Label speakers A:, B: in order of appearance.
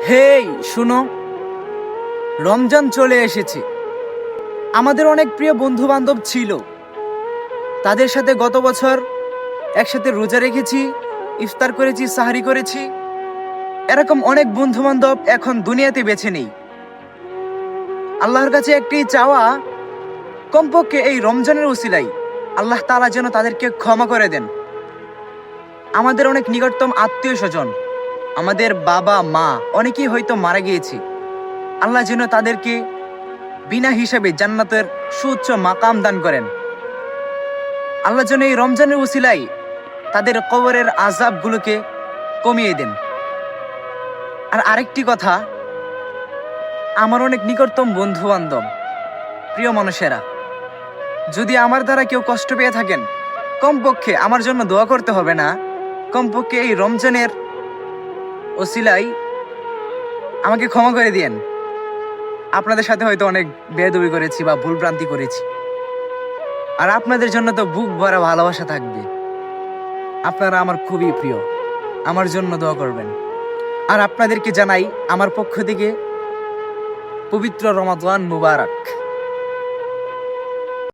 A: হেই শুনো, রমজান চলে এসেছে। আমাদের অনেক প্রিয় বন্ধু বান্ধব ছিল, তাদের সাথে গত বছর একসাথে রোজা রেখেছি, ইফতার করেছি, সাহারি করেছি। এরকম অনেক বন্ধু বান্ধব এখন দুনিয়াতে বেঁচে নেই। আল্লাহর কাছে একটি চাওয়া, কমপক্ষে এই রমজানের উসিলাই আল্লাহ তাআলা যেন তাদেরকে ক্ষমা করে দেন। আমাদের অনেক নিকটতম আত্মীয় স্বজন, আমাদের বাবা মা অনেকেই হয়তো মারা গিয়েছে। আল্লাহ যেন তাদেরকে বিনা হিসাবে জান্নাতের সুউচ্চ মাকাম দান করেন। আল্লাহ যেন এই রমজানের উসিলাই তাদের কবরের আযাবগুলোকে কমিয়ে দেন। আর আরেকটি কথা, আমার অনেক নিকটতম বন্ধু বান্ধব, প্রিয় মানুষেরা, যদি আমার দ্বারা কেউ কষ্ট পেয়ে থাকেন, কমপক্ষে আমার জন্য দোয়া করতে হবে না, কমপক্ষে এই রমজানের ওসিলাই আমাকে ক্ষমা করে দিয়েন। আপনাদের সাথে হয়তো অনেক বেয়াদবি করেছি বা ভুলভ্রান্তি করেছি, আর আপনাদের জন্য তো বুক ভরা ভালোবাসা থাকবে। আপনারা আমার খুবই প্রিয়, আমার জন্য দোয়া করবেন। আর আপনাদেরকে জানাই আমার পক্ষ থেকে পবিত্র রমাদান মুবারক।